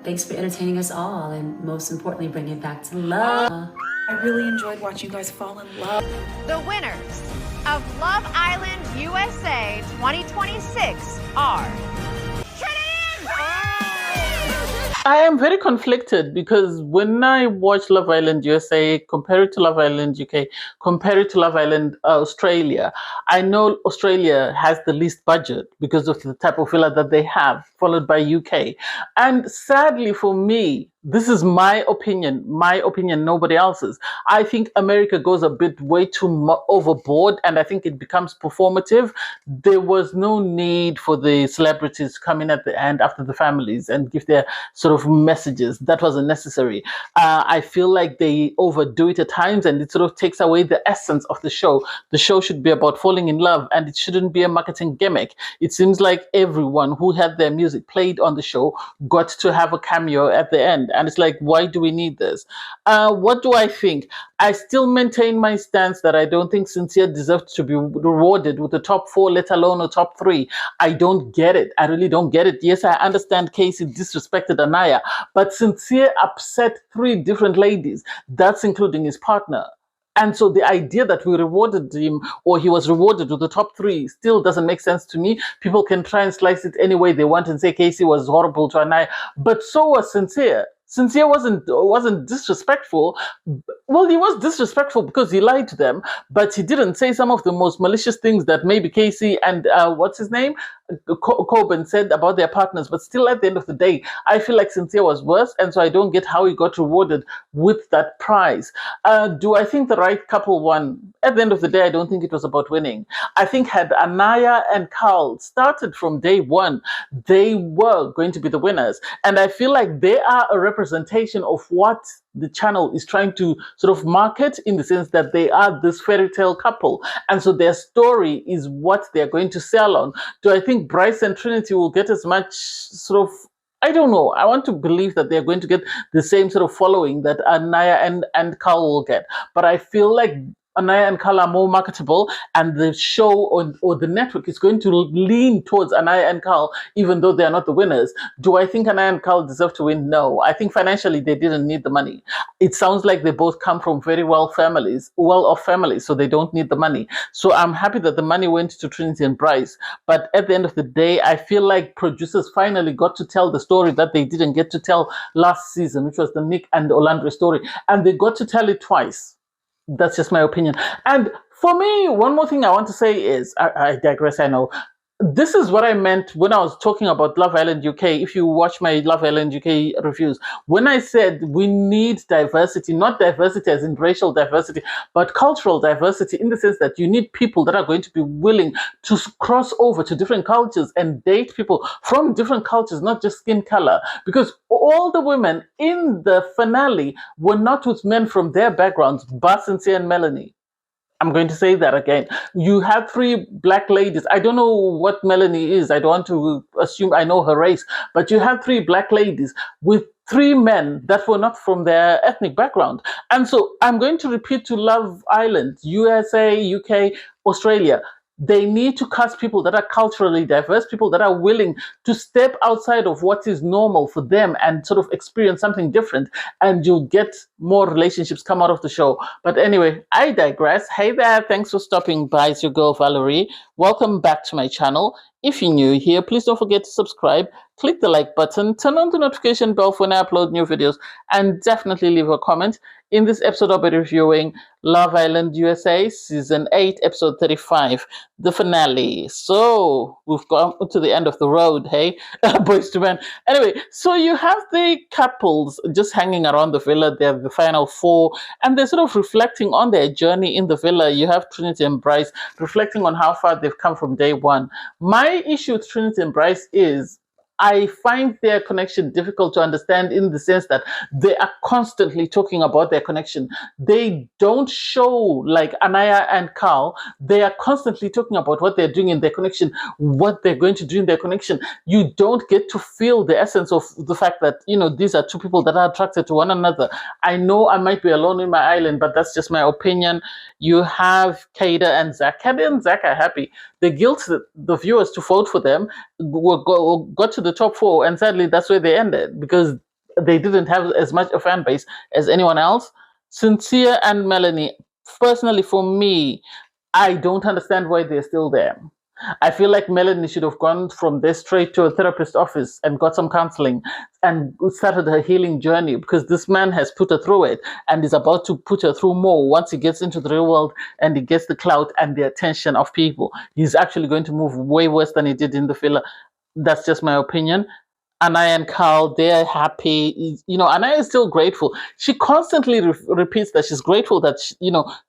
Thanks for entertaining us all, and most importantly, bringing it back to love. I really enjoyed watching you guys fall in love. The winners of Love Island USA 2026 are I am very conflicted because when I watch Love Island USA, compare it to Love Island UK, compare it to Love Island Australia, I know Australia has the least budget because of the type of villa that they have, followed by UK. And sadly for me, this is my opinion, nobody else's. I think America goes a bit way too overboard, and I think it becomes performative. There was no need for the celebrities to come in at the end after the families and give their sort of messages. That wasn't necessary. I feel like they overdo it at times, and it sort of takes away the essence of the show. The show should be about falling in love, and it shouldn't be a marketing gimmick. It seems like everyone who had their music played on the show got to have a cameo at the end. And it's like, why do we need this? What do I think? I still maintain my stance that I don't think Sincere deserves to be rewarded with the top 4, let alone a top 3. I don't get it. I really don't get it. Yes, I understand Casey disrespected Aniya, but Sincere upset 3 different ladies. That's including his partner. And so the idea that we rewarded him, or he was rewarded with the top 3, still doesn't make sense to me. People can try and slice it any way they want and say Casey was horrible to Aniya, but so was Sincere. Sincere wasn't disrespectful. Well, he was disrespectful because he lied to them, but he didn't say some of the most malicious things that maybe Casey and what's his name, Coben, said about their partners. But still, at the end of the day, I feel like Sincere was worse, and so I don't get how he got rewarded with that prize. Do I think the right couple won? At the end of the day, I don't think it was about winning. I think had Aniya and Carl started from day one, they were going to be the winners, and I feel like they are a representation of what the channel is trying to sort of market, in the sense that they are this fairy tale couple, and so their story is what they're going to sell on. Do I think Bryce and Trinity will get as much sort of, I don't know. I want to believe that they're going to get the same sort of following that Aniya and Carl will get, but I feel like Aniya and Carl are more marketable, and the show or the network is going to lean towards Aniya and Carl, even though they are not the winners. Do I think Aniya and Carl deserve to win? No. I think financially they didn't need the money. It sounds like they both come from very well-off families, so they don't need the money. So I'm happy that the money went to Trinity and Bryce. But at the end of the day, I feel like producers finally got to tell the story that they didn't get to tell last season, which was the Nick and Olandre story, and they got to tell it twice. That's just my opinion. And for me, one more thing I want to say is, I digress, I know. This is what I meant when I was talking about Love Island UK. If you watch my Love Island UK reviews, when I said we need diversity, not diversity as in racial diversity, but cultural diversity, in the sense that you need people that are going to be willing to cross over to different cultures and date people from different cultures, not just skin color. Because all the women in the finale were not with men from their backgrounds, but Sincere and Melanie. I'm going to say that again. You have 3 black ladies. I don't know what Melanie is. I don't want to assume I know her race. But you have 3 black ladies with 3 men that were not from their ethnic background. And so I'm going to repeat to Love Island, USA, UK, Australia. They need to cast people that are culturally diverse, people that are willing to step outside of what is normal for them and sort of experience something different, and you'll get more relationships come out of the show. But anyway, I digress. Hey there, thanks for stopping by. It's your girl Valerie. Welcome back to my channel. If you're new here, please don't forget to subscribe, click the like button, turn on the notification bell for when I upload new videos, and definitely leave a comment. In this episode, I'll be reviewing Love Island USA Season 8, Episode 35, the finale. So, we've gone to the end of the road, hey? Boys to men. Anyway, so you have the couples just hanging around the villa. They're the final 4, and they're sort of reflecting on their journey in the villa. You have Trinity and Bryce reflecting on how far they've come from day one. My issue with Trinity and Bryce is I find their connection difficult to understand, in the sense that they are constantly talking about their connection. They don't show like Aniya and Carl. They are constantly talking about what they're doing in their connection, what they're going to do in their connection. You don't get to feel the essence of the fact that, you know, these are 2 people that are attracted to one another. I know I might be alone in my island, but that's just my opinion. You have Kayda and Zach. Kayda and Zach are happy. They guilted the viewers to vote for them, got to the top 4, and sadly that's where they ended, because they didn't have as much a fan base as anyone else. Sincere and Melanie, personally for me, I don't understand why they're still there. I feel like Melanie should have gone from there straight to a therapist office and got some counseling and started her healing journey, because this man has put her through it and is about to put her through more once he gets into the real world and he gets the clout and the attention of people. He's actually going to move way worse than he did in the filler. That's just my opinion. Anaya and Carl, they're happy. Anaya is still grateful. She constantly repeats that she's grateful that,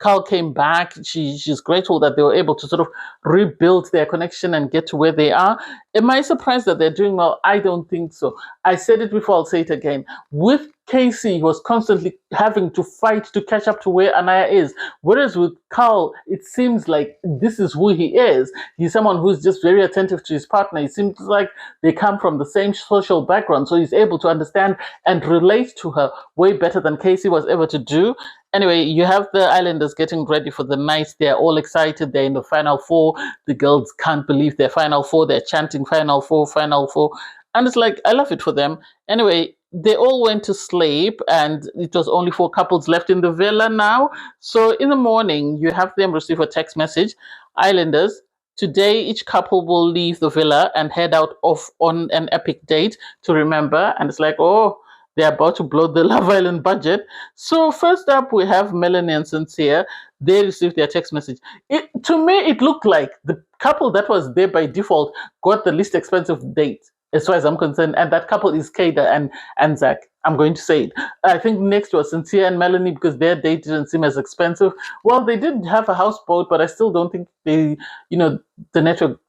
Carl came back. She's grateful that they were able to sort of rebuild their connection and get to where they are. Am I surprised that they're doing well? I don't think so. I said it before, I'll say it again. With Casey, he was constantly having to fight to catch up to where Anaya is. Whereas with Carl, it seems like this is who he is. He's someone who's just very attentive to his partner. It seems like they come from the same social background, so he's able to understand and relate to her way better than Casey was able to do. Anyway, you have the Islanders getting ready for the night. They're all excited. They're in the Final Four. The girls can't believe they're Final Four. They're chanting Final Four, Final Four. And it's like, I love it for them. Anyway, they all went to sleep, and it was only 4 couples left in the villa now. So in the morning, you have them receive a text message. Islanders, today each couple will leave the villa and head out off on an epic date to remember. And it's like, oh, they're about to blow the Love Island budget. So first up, we have Melanie and Sincere. They received their text message. To me, it looked like the couple that was there by default got the least expensive date, as far as I'm concerned, and that couple is Kayda and Zach. I'm going to say it. I think next was Sincere and Melanie, because their date didn't seem as expensive. Well, they did have a houseboat, but I still don't think they, the network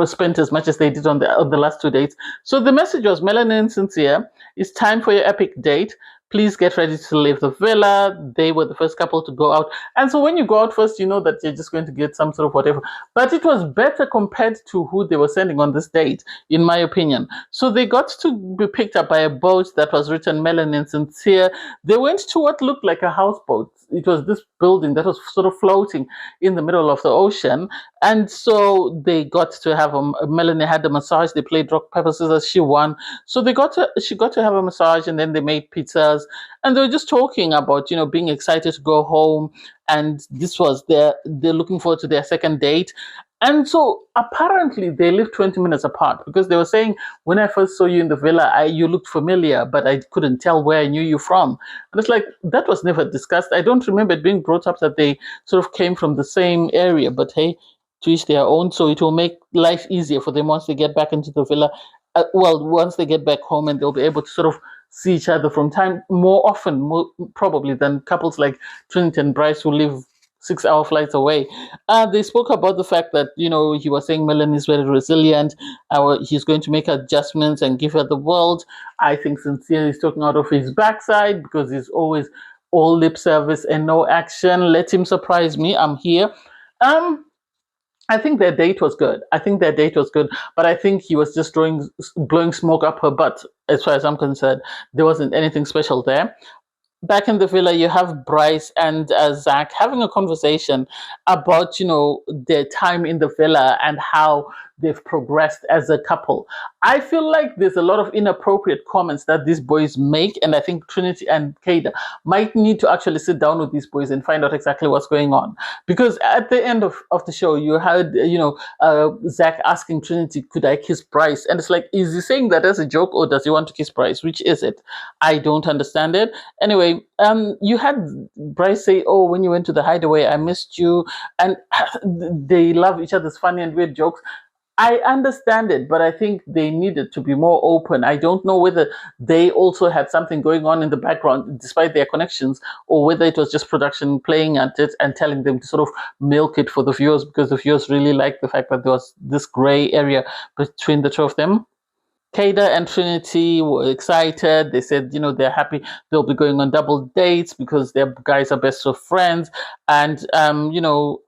spent as much as they did on the last 2 dates. So the message was, Melanie and Sincere, it's time for your epic date. Please get ready to leave the villa. They were the first couple to go out. And so when you go out first, you know that you're just going to get some sort of whatever. But it was better compared to who they were sending on this date, in my opinion. So they got to be picked up by a boat that was written Melanie and Sincere. They went to what looked like a houseboat. It was this building that was sort of floating in the middle of the ocean. And so they got to have Melanie had a massage. They played rock, paper, scissors. She won. So she got to have a massage, and then they made pizzas. And they were just talking about, being excited to go home. And this was they're looking forward to their second date. And so apparently they lived 20 minutes apart, because they were saying, when I first saw you in the villa, you looked familiar, but I couldn't tell where I knew you from. And it's like, that was never discussed. I don't remember it being brought up that they sort of came from the same area, but hey, to each their own. So it will make life easier for them once they get back into the villa. Once they get back home, and they'll be able to sort of see each other from time more often, probably, than couples like Trinity and Bryce, who live 6-hour flights away. They spoke about the fact that, he was saying Melanie is very resilient. He's going to make adjustments and give her the world. I think Sincere is talking out of his backside, because he's always all lip service and no action. Let him surprise me. I'm here. I think their date was good. But I think he was just blowing smoke up her butt, as far as I'm concerned. There wasn't anything special there. Back in the villa, you have Bryce and Zach having a conversation about, their time in the villa and how they've progressed as a couple. I feel like there's a lot of inappropriate comments that these boys make, and I think Trinity and Kayda might need to actually sit down with these boys and find out exactly what's going on. Because at the end of the show, you had, Zach asking Trinity, could I kiss Bryce? And it's like, is he saying that as a joke, or does he want to kiss Bryce? Which is it? I don't understand it. Anyway, you had Bryce say, oh, when you went to the hideaway, I missed you. And they love each other's funny and weird jokes. I understand it, but I think they needed to be more open. I don't know whether they also had something going on in the background, despite their connections, or whether it was just production playing at it and telling them to sort of milk it for the viewers, because the viewers really liked the fact that there was this gray area between the two of them. Kayda and Trinity were excited. They said, they're happy they'll be going on double dates because their guys are best of friends. And,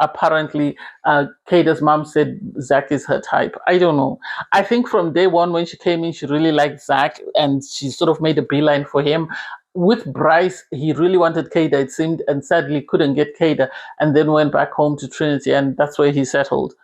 apparently Kayda's mom said Zach is her type. I don't know. I think from day one when she came in, she really liked Zach, and she sort of made a beeline for him. With Bryce, he really wanted Kayda, it seemed, and sadly couldn't get Kayda, and then went back home to Trinity, and that's where he settled.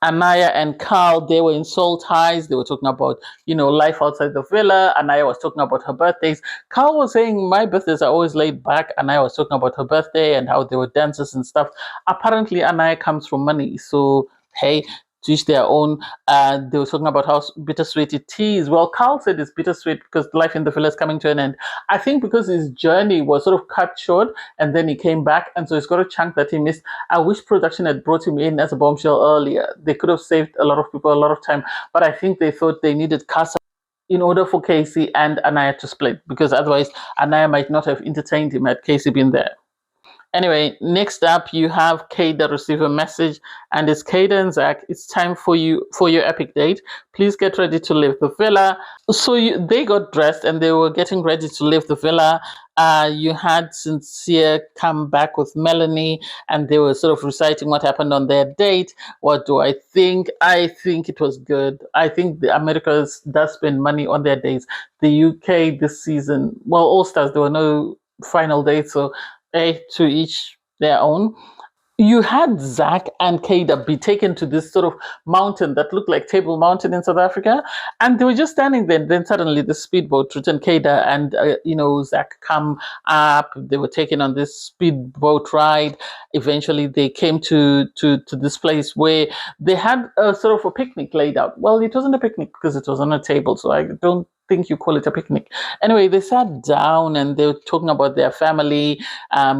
Anaya and Carl, they were in soul ties. They were talking about, life outside the villa. Anaya was talking about her birthdays. Carl was saying, my birthdays are always laid back. Anaya was talking about her birthday and how there were dances and stuff. Apparently, Anaya comes from money. So, hey, to each their own. They were talking about how bittersweet it is. Well, Carl said it's bittersweet because life in the villa is coming to an end. I think because his journey was sort of cut short and then he came back, and so he's got a chunk that he missed. I wish production had brought him in as a bombshell earlier. They could have saved a lot of people a lot of time, but I think they thought they needed Casa in order for Casey and Anaya to split, because otherwise Anaya might not have entertained him had Casey been there. Anyway, next up you have Kayda receive a message, and it's Kayda and Zach. It's time for your epic date. Please get ready to leave the villa. So they got dressed and they were getting ready to leave the villa. You had Sincere come back with Melanie, and they were sort of reciting what happened on their date. What do I think? I think it was good. I think the Americans does spend money on their dates. The UK this season, well, All Stars, there were no final dates, so to each their own. You had Zach and Kayda be taken to this sort of mountain that looked like Table Mountain in South Africa, and they were just standing there. And then suddenly the speedboat, and Kayda and Zach come up. They were taken on this speedboat ride. Eventually, they came to this place where they had a sort of a picnic laid out. Well, it wasn't a picnic because it was on a table, so I don't think you call it a picnic. Anyway, they sat down and they were talking about their family,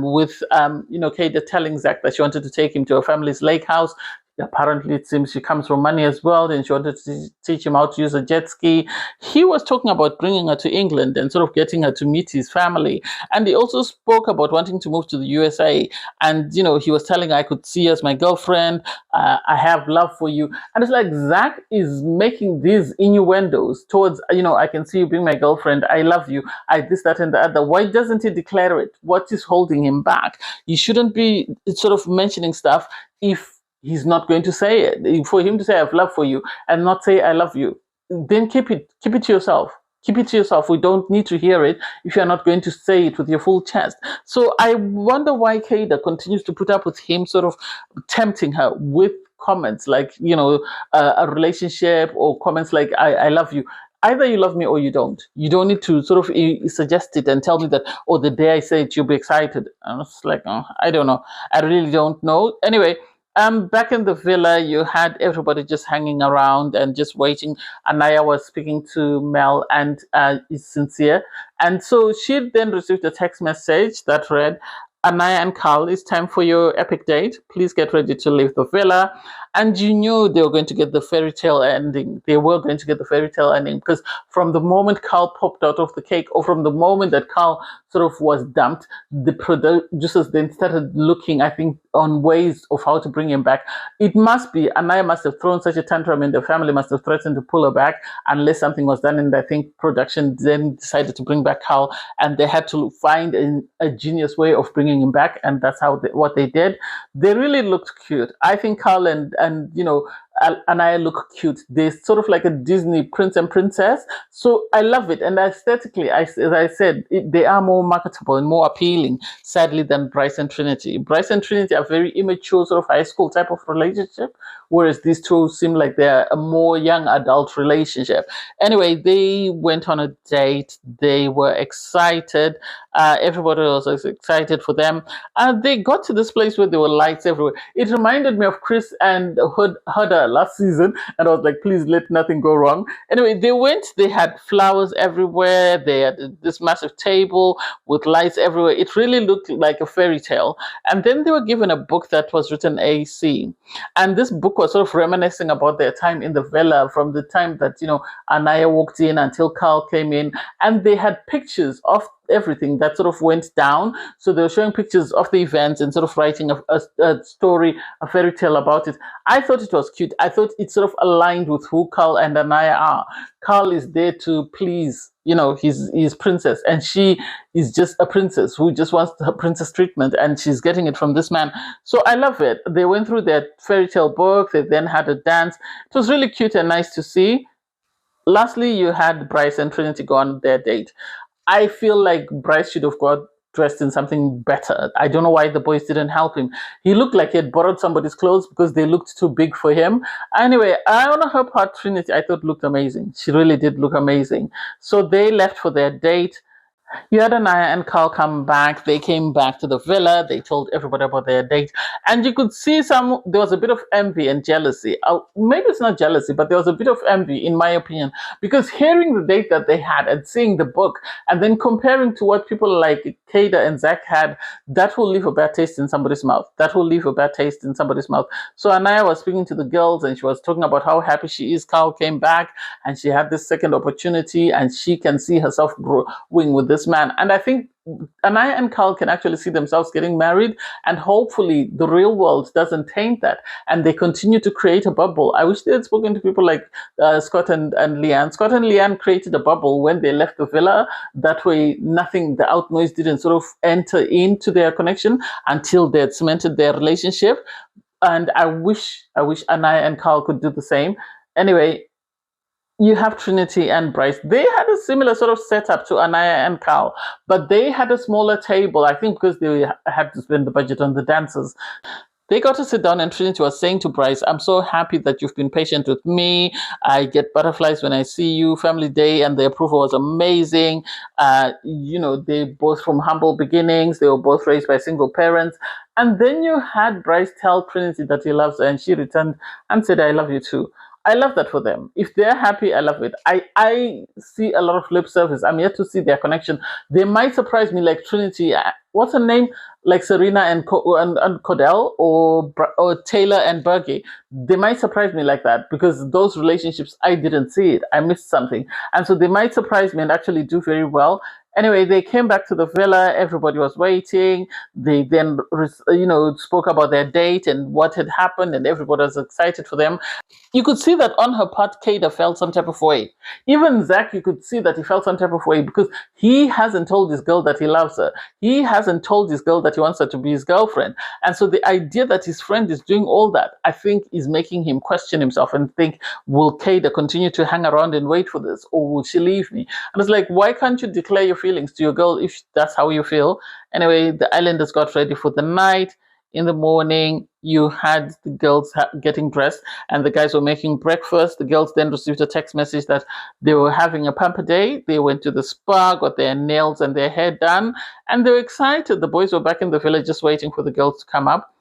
with Kayda telling Zach that she wanted to take him to her family's lake house. Apparently, it seems she comes from money as well, and she wanted to teach him how to use a jet ski. He was talking about bringing her to England and sort of getting her to meet his family. And he also spoke about wanting to move to the USA. And, he was telling her, I could see you as my girlfriend. I have love for you. And it's like Zach is making these innuendos towards, I can see you being my girlfriend. I love you. I this, that, and the other. Why doesn't he declare it? What is holding him back? He shouldn't be sort of mentioning stuff if he's not going to say it. For him to say I have love for you and not say I love you, then keep it to yourself. Keep it to yourself. We don't need to hear it if you're not going to say it with your full chest. So I wonder why Kayda continues to put up with him sort of tempting her with comments like, a relationship, or comments like I love you. Either you love me or you don't. You don't need to sort of suggest it and tell me that, the day I say it, you'll be excited. I was like, I don't know. I really don't know. Anyway, back in the villa, you had everybody just hanging around and just waiting. Anaya was speaking to Mel and is Sincere. And so she then received a text message that read, Anaya and Carl, it's time for your epic date. Please get ready to leave the villa. And you knew they were going to get the fairy tale ending. They were going to get the fairy tale ending because from the moment Carl popped out of the cake, or from the moment that Carl sort of was dumped, the producers then started looking, I think, on ways of how to bring him back. It must be, Anaya must have thrown such a tantrum and the family must have threatened to pull her back unless something was done. And I think production then decided to bring back Carl, and they had to find a genius way of bringing him back. And that's what they did. They really looked cute. I think Carl and Anaya look cute. They're sort of like a Disney prince and princess. So I love it. And aesthetically, as I said, they are more marketable and more appealing, sadly, than Bryce and Trinity. Bryce and Trinity are very immature, sort of high school type of relationship, whereas these two seem like they're a more young adult relationship. Anyway, they went on a date. They were excited. Everybody was excited for them. They got to this place where there were lights everywhere. It reminded me of Chris and Huda last season, and I was like, please let nothing go wrong. Anyway, they went. They had flowers everywhere. They had this massive table with lights everywhere. It really looked like a fairy tale. And then they were given a book that was written AC. And this book was sort of reminiscing about their time in the villa, from the time that, Anaya walked in until Carl came in. And they had pictures of everything that sort of went down. So they were showing pictures of the events and sort of writing a story, a fairy tale about it. I thought it was cute. I thought it sort of aligned with who Carl and Anaya are. Carl is there to please, his princess, and she is just a princess who just wants her princess treatment, and she's getting it from this man. So I love it. They went through their fairy tale book. They then had a dance. It was really cute and nice to see. Lastly, you had Bryce and Trinity go on their date. I feel like Bryce should have got dressed in something better. I don't know why the boys didn't help him. He looked like he had borrowed somebody's clothes because they looked too big for him. Anyway, on her part, Trinity, I thought looked amazing. She really did look amazing. So they left for their date. You had Aniya and Carl come back. They came back to the villa. They told everybody about their date. And you could see there was a bit of envy and jealousy. Maybe it's not jealousy, but there was a bit of envy, in my opinion, because hearing the date that they had and seeing the book and then comparing to what people like Kayda and Zach had, that will leave a bad taste in somebody's mouth. That will leave a bad taste in somebody's mouth. So Aniya was speaking to the girls and she was talking about how happy she is. Carl came back and she had this second opportunity and she can see herself growing with this man. And I think Aniya and Carl can actually see themselves getting married, and hopefully the real world doesn't taint that and they continue to create a bubble. I wish they had spoken to people like Scott and Leanne. Scott and Leanne created a bubble when they left the villa. That way nothing, the out noise didn't sort of enter into their connection until they had cemented their relationship. And I wish Aniya and Carl could do the same. Anyway, you have Trinity and Bryce. They had a similar sort of setup to Aniya and Carl, but they had a smaller table, I think because they had to spend the budget on the dancers. They got to sit down and Trinity was saying to Bryce, I'm so happy that you've been patient with me. I get butterflies when I see you. Family Day and the approval was amazing. They both from humble beginnings. They were both raised by single parents. And then you had Bryce tell Trinity that he loves her and she returned and said, I love you too. I love that for them. If they're happy, I love it. I see a lot of lip service. I'm yet to see their connection. They might surprise me like Trinity. What's her name? Like Serena and Cordell or Taylor and Bergie. They might surprise me like that because those relationships, I didn't see it. I missed something. And so they might surprise me and actually do very well. Anyway, they came back to the villa. Everybody was waiting. They then, spoke about their date and what had happened, and everybody was excited for them. You could see that on her part, Kayda felt some type of way. Even Zach, you could see that he felt some type of way because he hasn't told this girl that he loves her. He hasn't told this girl that he wants her to be his girlfriend. And so the idea that his friend is doing all that, I think, is making him question himself and think, will Kayda continue to hang around and wait for this, or will she leave me? And it's like, why can't you declare your feelings to your girl if that's how you feel? Anyway, the islanders got ready for the night. In the morning, you had the girls getting dressed and the guys were making breakfast. The girls then received a text message that they were having a pamper day. They went to the spa, got their nails and their hair done, and they were excited. The boys were back in the village just waiting for the girls to come up.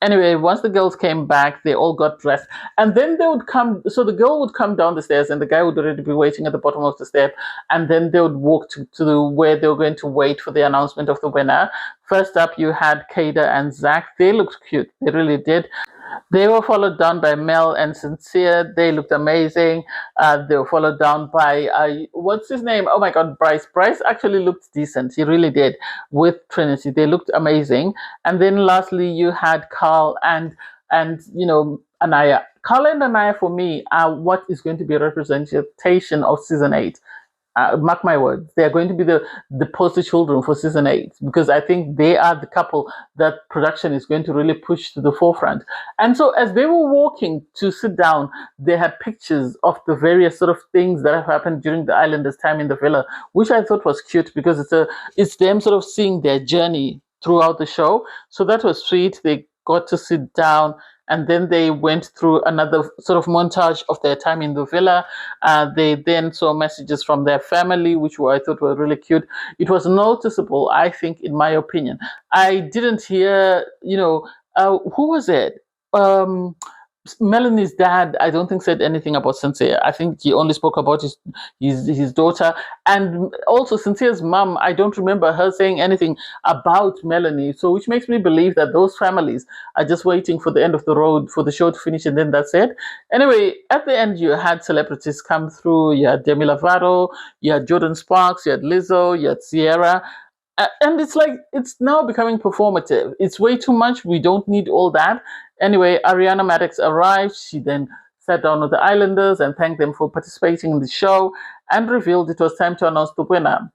Anyway, once the girls came back, they all got dressed. And then they would come, so the girl would come down the stairs and the guy would already be waiting at the bottom of the step. And then they would walk to where they were going to wait for the announcement of the winner. First up, you had Kayda and Zach. They looked cute. They really did. They were followed down by Mel and Sincere. They looked amazing. They were followed down by, what's his name? Oh my God, Bryce. Bryce actually looked decent. He really did. With Trinity, they looked amazing. And then lastly, you had Carl and Aniya. Carl and Aniya, for me, are what is going to be a representation of season 8. Mark my words, they are going to be the poster children for season 8 because I think they are the couple that production is going to really push to the forefront. And so as they were walking to sit down, they had pictures of the various sort of things that have happened during the islanders' time in the villa, which I thought was cute because it's them sort of seeing their journey throughout the show. So that was sweet. They got to sit down. And then they went through another sort of montage of their time in the villa. They then saw messages from their family, which I thought were really cute. It was noticeable, I think, in my opinion. I didn't hear, who was it? Melanie's dad, I don't think said anything about Sincere. I think he only spoke about his daughter. And also Sincere's mom, I don't remember her saying anything about Melanie. So which makes me believe that those families are just waiting for the end of the road for the show to finish and then that's it. Anyway, at the end you had celebrities come through. You had Demi Lovato, you had Jordan Sparks, you had Lizzo, you had Sierra. And it's like, it's now becoming performative. It's way too much. We don't need all that. Anyway, Ariana Maddox arrived. She then sat down with the Islanders and thanked them for participating in the show and revealed it was time to announce the winner.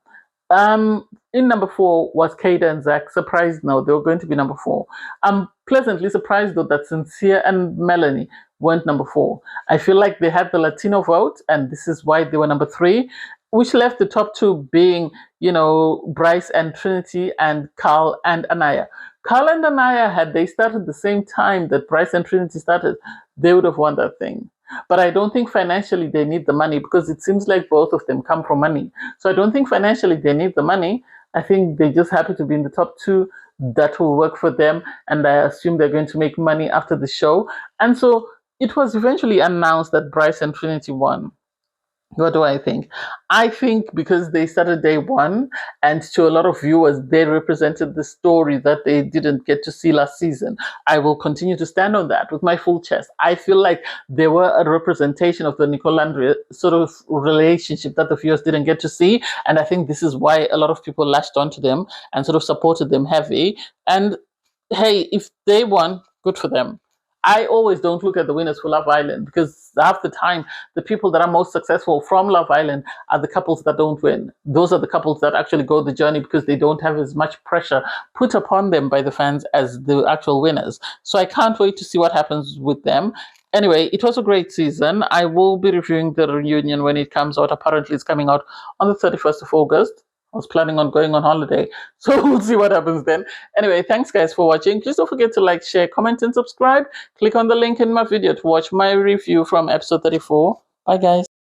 In number 4 was Kayda and Zach. Surprised now, they were going to be number 4. I'm pleasantly surprised though that Sincere and Melanie weren't number 4. I feel like they had the Latino vote and this is why they were number 3. which left the top two being, you know, Bryce and Trinity and Carl and Aniya. Carl and Aniya, had they started the same time that Bryce and Trinity started, they would have won that thing. But I don't think financially they need the money, because it seems like both of them come from money. So I don't think financially they need the money. I think they're just happy to be in the top two. That will work for them. And I assume they're going to make money after the show. And so it was eventually announced that Bryce and Trinity won. What do I think? I think because they started day one, and to a lot of viewers, they represented the story that they didn't get to see last season. I will continue to stand on that with my full chest. I feel like they were a representation of the Nicole Andre sort of relationship that the viewers didn't get to see. And I think this is why a lot of people latched onto them and sort of supported them heavy. And hey, if they won, good for them. I always don't look at the winners for Love Island, because half the time, the people that are most successful from Love Island are the couples that don't win. Those are the couples that actually go the journey because they don't have as much pressure put upon them by the fans as the actual winners. So I can't wait to see what happens with them. Anyway, it was a great season. I will be reviewing the reunion when it comes out. Apparently, it's coming out on the 31st of August. I was planning on going on holiday, so we'll see what happens then. Anyway, thanks guys for watching. Please don't forget to like, share, comment, and subscribe. Click on the link in my video to watch my review from episode 34. Bye guys.